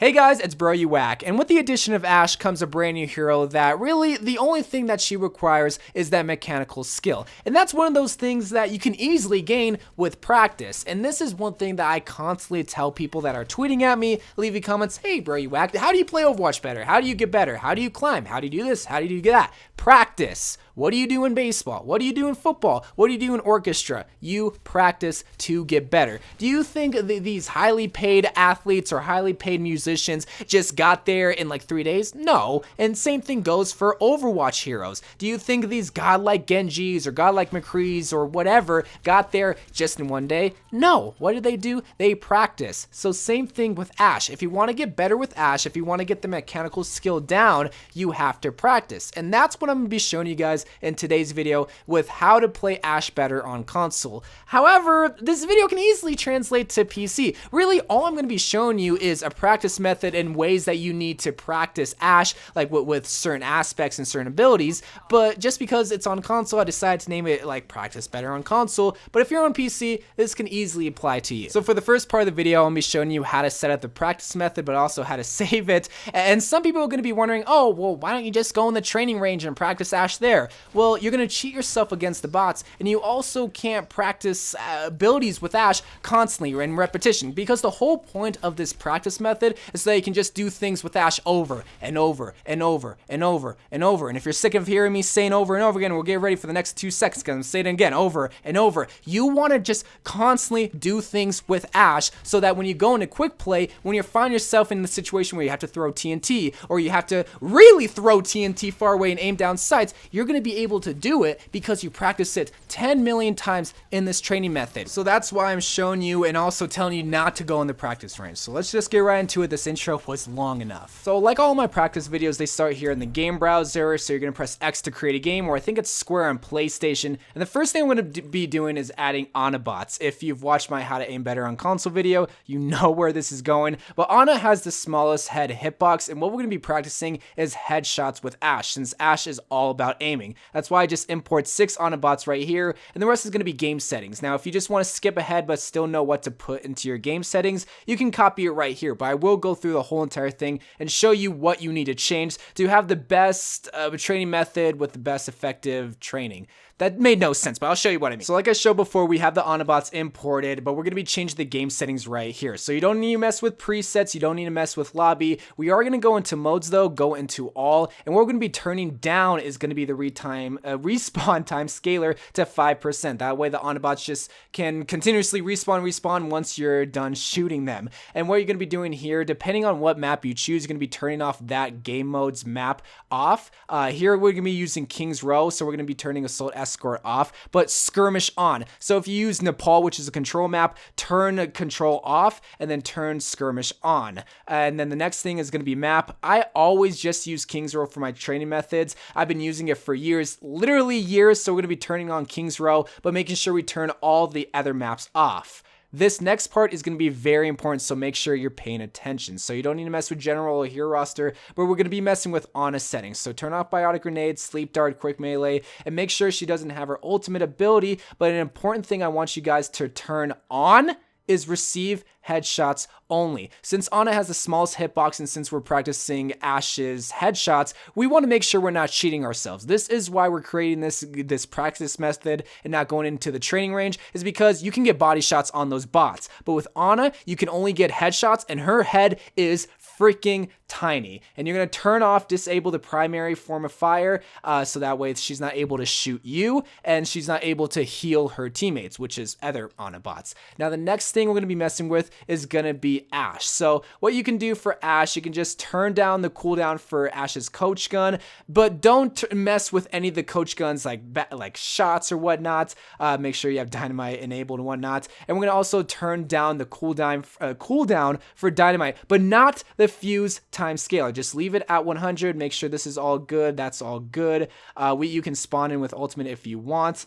Hey guys, it's Bro You Whack, and with the addition of Ashe comes a brand new hero that really the only thing that she requires is that mechanical skill. And that's one of those things that you can easily gain with practice. And this is one thing that I constantly tell people that are tweeting at me, leaving comments, hey Bro You Whack, how do you play Overwatch better? How do you get better? How do you climb? How do you do this? How do you do that? Practice. What do you do in baseball? What do you do in football? What do you do in orchestra? You practice to get better. Do you think these highly paid athletes or highly paid musicians just got there in like 3 days? No. And same thing goes for Overwatch heroes. Do you think these godlike Genjis or godlike McCrees or whatever got there just in 1 day? No. What did they do? They practice. So same thing with Ashe. If you want to get better with Ashe, if you want to get the mechanical skill down, you have to practice. And that's what I'm going to be showing you guys in today's video with how to play Ashe better on console. However, this video can easily translate to PC. Really, all I'm going to be showing you is a practice method and ways that you need to practice Ashe, like with certain aspects and certain abilities. But just because it's on console, I decided to name it like practice better on console. But if you're on PC, this can easily apply to you. So for the first part of the video, I'm going to be showing you how to set up the practice method, but also how to save it. And some people are going to be wondering, oh, well, why don't you just go in the training range and practice Ashe there? Well, you're going to cheat yourself against the bots, and you also can't practice abilities with Ashe constantly or in repetition, because the whole point of this practice method is that you can just do things with Ashe over and over and over and over and over. And if you're sick of hearing me saying over and over again, we'll get ready for the next 2 seconds because I'm saying it again over and over. You want to just constantly do things with Ashe so that when you go into quick play, when you find yourself in the situation where you have to throw TNT or you have to really throw TNT far away and aim down sights, you're going to be able to do it because you practice it 10 million times in this training method. So that's why I'm showing you and also telling you not to go in the practice range. So let's just get right into it. This intro was long enough. So like all my practice videos, they start here in the game browser. So you're going to press X to create a game, or I think it's square on PlayStation. And the first thing I'm going to be doing is adding Ana bots. If you've watched my how to aim better on console video, you know where this is going. But Ana has the smallest head hitbox, and what we're going to be practicing is headshots with Ashe, since Ashe is all about aiming. That's why I just import 6 Ana bots right here, and the rest is going to be game settings. Now, if you just want to skip ahead but still know what to put into your game settings, you can copy it right here, but I will go through the whole entire thing and show you what you need to change to have the best training method with the best effective training. That made no sense, but I'll show you what I mean. So like I showed before, we have the Ana bots imported, but we're going to be changing the game settings right here. So you don't need to mess with presets. You don't need to mess with lobby. We are going to go into modes though, go into all. And what we're going to be turning down is going to be the respawn time scaler to 5%. That way the Ana bots just can continuously respawn once you're done shooting them. And what you're going to be doing here, depending on what map you choose, you're going to be turning off that game modes map off. Here we're going to be using King's Row, so we're going to be turning Assault Escort off, but Skirmish on. So if you use Nepal, which is a control map, turn control off and then turn Skirmish on. And then the next thing is going to be map. I always just use King's Row for my training methods. I've been using it for years, literally years. So we're going to be turning on King's Row, but making sure we turn all the other maps off. This next part is going to be very important, so make sure you're paying attention. So you don't need to mess with general or hero roster, but we're going to be messing with Ana settings. So turn off biotic grenade, sleep dart, quick melee, and make sure she doesn't have her ultimate ability. But an important thing I want you guys to turn on is receive headshots only. Since Ana has the smallest hitbox and since we're practicing Ashe's headshots, we want to make sure we're not cheating ourselves. This is why we're creating this practice method and not going into the training range, is because you can get body shots on those bots. But with Ana, you can only get headshots, and her head is freaking tiny. And you're going to turn off, disable the primary form of fire, so that way she's not able to shoot you and she's not able to heal her teammates, which is other Ana bots. Now the next thing we're going to be messing with is going to be Ashe. So what you can do for Ashe, you can just turn down the cooldown for Ashe's coach gun, but don't mess with any of the coach guns like shots or whatnot. Make sure you have dynamite enabled and whatnot. And we're going to also turn down the cooldown for dynamite, but not the fuse time scaler. Just leave it at 100. Make sure this is all good. That's all good. You can spawn in with ultimate if you want.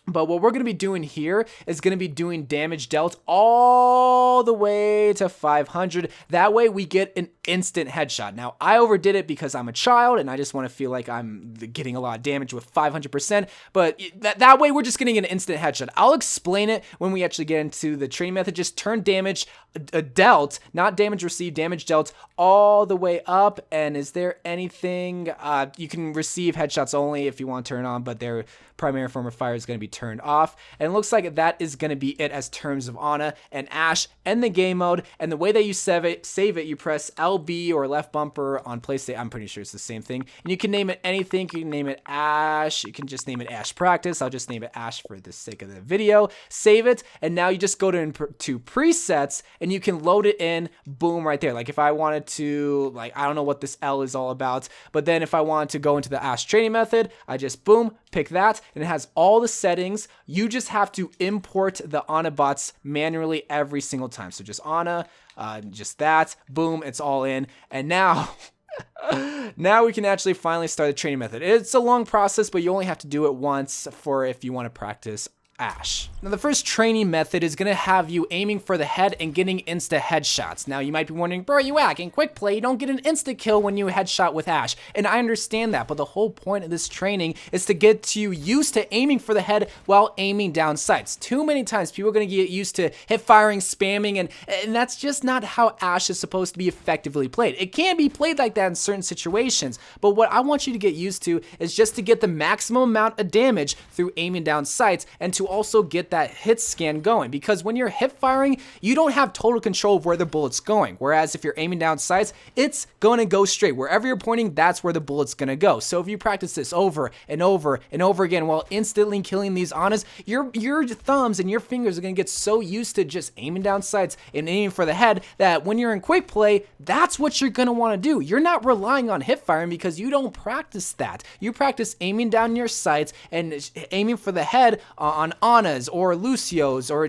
But what we're going to be doing here is going to be doing damage dealt all the way to 500. That way we get an instant headshot. Now, I overdid it because I'm a child and I just want to feel like I'm getting a lot of damage with 500%. But that way we're just getting an instant headshot. I'll explain it when we actually get into the training method. Just turn damage dealt, not damage received, damage dealt all the way up. And is there anything, you can receive headshots only if you want to turn on, but their primary form of fire is going to be turned off. And it looks like that is going to be it as terms of Ana and Ashe and the game mode. And the way that you save it, you press LB or left bumper on PlayStation. I'm pretty sure it's the same thing. And you can name it anything. You can name it Ashe. You can just name it Ashe Practice. I'll just name it Ashe for the sake of the video. Save it. And now you just go to presets and you can load it in. Boom, right there. Like if I wanted to, like, I don't know what this L is all about, but then if I wanted to go into the Ashe training method, I just boom, pick that, and it has all the settings. You just have to import the Ana bots manually every single time. So just Ana, just that, boom, it's all in. And now, now we can actually finally start the training method. It's a long process, but you only have to do it once for if you want to practice Ashe. Now the first training method is going to have you aiming for the head and getting insta headshots. Now you might be wondering, bro, you whack, in quick play you don't get an insta kill when you headshot with Ashe. And I understand that, but the whole point of this training is to get you used to aiming for the head while aiming down sights. Too many times people are going to get used to hip firing, spamming, and that's just not how Ashe is supposed to be effectively played. It can be played like that in certain situations, but what I want you to get used to is just to get the maximum amount of damage through aiming down sights and to also get that hit scan going, because when you're hip firing, you don't have total control of where the bullet's going. Whereas if you're aiming down sights, it's going to go straight. Wherever you're pointing, that's where the bullet's going to go. So if you practice this over and over and over again while instantly killing these Anas, your thumbs and your fingers are going to get so used to just aiming down sights and aiming for the head that when you're in quick play, that's what you're going to want to do. You're not relying on hip firing because you don't practice that. You practice aiming down your sights and aiming for the head on Anas or Lucios or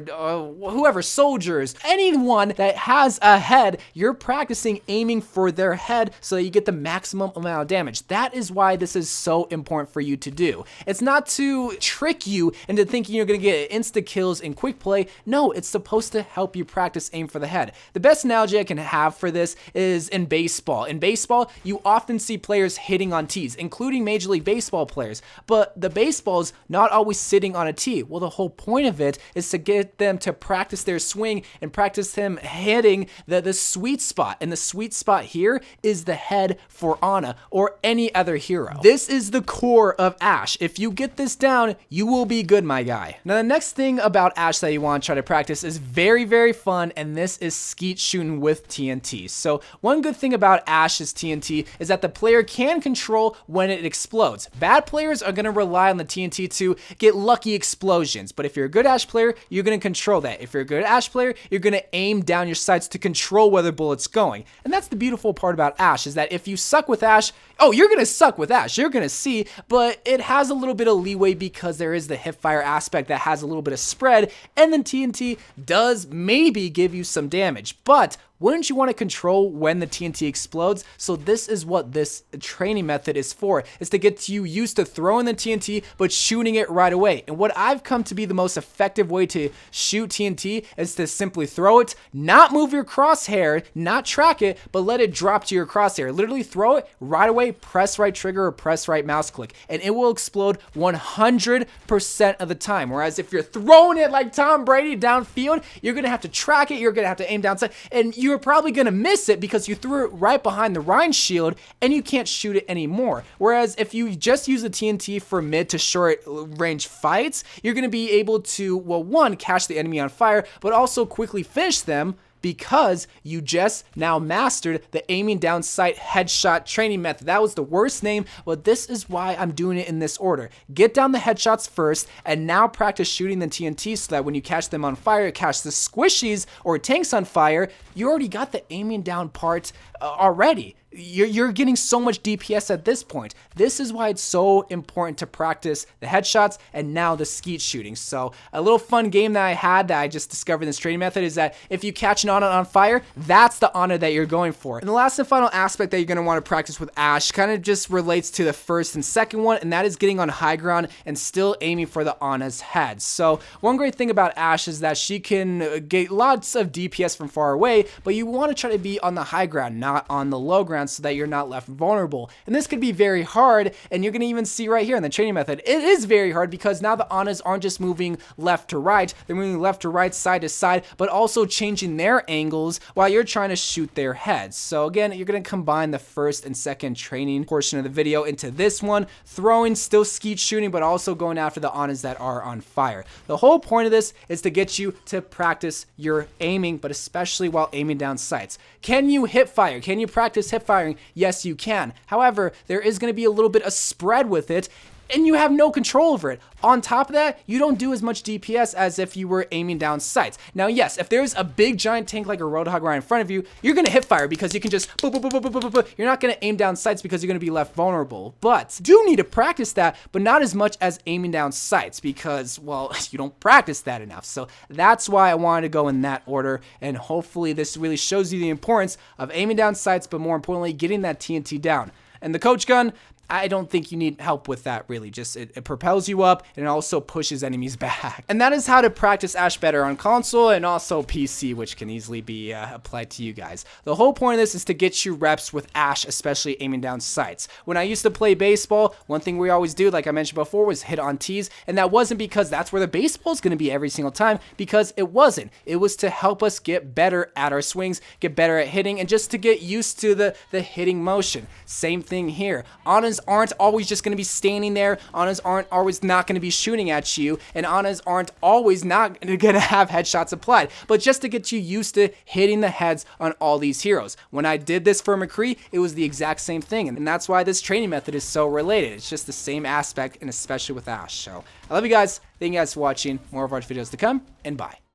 whoever, soldiers, anyone that has a head. You're practicing aiming for their head so that you get the maximum amount of damage. That is why this is so important for you to do. It's not to trick you into thinking you're going to get insta kills in quick play. No, it's supposed to help you practice aim for the head. The best analogy I can have for this is in baseball. In baseball, you often see players hitting on tees, including Major League Baseball players, but the baseball's not always sitting on a tee. Well, the whole point of it is to get them to practice their swing and practice them hitting the sweet spot. And the sweet spot here is the head for Ana or any other hero. This is the core of Ashe. If you get this down, you will be good, my guy. Now, the next thing about Ashe that you want to try to practice is very, very fun, and this is Skeet Shooting with TNT. So one good thing about Ashe's TNT is that the player can control when it explodes. Bad players are going to rely on the TNT to get lucky explosions, but if you're a good Ashe player, you're going to control that. If you're a good Ashe player, you're going to aim down your sights to control where the bullet's going. And that's the beautiful part about Ashe, is that if you suck with Ashe, oh, you're going to suck with Ashe. You're going to see, but it has a little bit of leeway because there is the hip fire aspect that has a little bit of spread, and then TNT does maybe give you some damage. But wouldn't you want to control when the TNT explodes? So this is what this training method is for, is to get you used to throwing the TNT, but shooting it right away. And what I've come to be the most effective way to shoot TNT is to simply throw it, not move your crosshair, not track it, but let it drop to your crosshair. Literally throw it right away, press right trigger or press right mouse click, and it will explode 100% of the time. Whereas if you're throwing it like Tom Brady downfield, you're going to have to track it, you're going to have to aim downside, and you're probably going to miss it because you threw it right behind the Rhine shield and you can't shoot it anymore. Whereas if you just use the TNT for mid to short range fights, you're going to be able to, well, one, catch the enemy on fire, but also quickly finish them, because you just now mastered the aiming down sight headshot training method. That was the worst name, but this is why I'm doing it in this order. Get down the headshots first, and now practice shooting the TNT so that when you catch them on fire, catch the squishies or tanks on fire, you already got the aiming down part already. you're getting so much DPS at this point. This is why it's so important to practice the headshots and now the skeet shooting. So a little fun game that I had that I just discovered in this training method is that if you catch an Ana on fire, that's the Ana that you're going for. And the last and final aspect that you're going to want to practice with Ashe kind of just relates to the first and second one, and that is getting on high ground and still aiming for the Ana's head. So one great thing about Ashe is that she can get lots of DPS from far away, but you want to try to be on the high ground, not on the low ground, so that you're not left vulnerable. And this could be very hard, and you're going to even see right here in the training method, it is very hard because now the Anas aren't just moving left to right, they're moving left to right, side to side, but also changing their angles while you're trying to shoot their heads. So again, you're going to combine the first and second training portion of the video into this one, throwing, still skeet shooting, but also going after the Anas that are on fire. The whole point of this is to get you to practice your aiming, but especially while aiming down sights. Can you hip fire? Can you practice hip firing? Yes, you can. However, there is going to be a little bit of spread with it, and you have no control over it. On top of that, you don't do as much DPS as if you were aiming down sights. Now, yes, if there's a big giant tank like a Roadhog right in front of you, you're going to hip fire because you can just boop, boop, boop, boop, boop, boop, boop. You're not going to aim down sights because you're going to be left vulnerable. But you do need to practice that, but not as much as aiming down sights because, well, you don't practice that enough. So that's why I wanted to go in that order, and hopefully this really shows you the importance of aiming down sights, but more importantly, getting that TNT down. And the coach gun, I don't think you need help with that, really. Just it propels you up, and it also pushes enemies back. And that is how to practice Ashe better on console and also PC, which can easily be applied to you guys. The whole point of this is to get you reps with Ashe, especially aiming down sights. When I used to play baseball, one thing we always do, like I mentioned before, was hit on tees, and that wasn't because that's where the baseball is going to be every single time, because it wasn't. It was to help us get better at our swings, get better at hitting, and just to get used to the hitting motion. Same thing here. Anas aren't always just going to be standing there. Anas aren't always not going to be shooting at you, and Anas aren't always not going to have headshots applied, but just to get you used to hitting the heads on all these heroes. When I did this for McCree, it was the exact same thing, and that's why this training method is so related. It's just the same aspect, and especially with Ashe. So I love you guys. Thank you guys for watching. More Overwatch videos to come, and bye.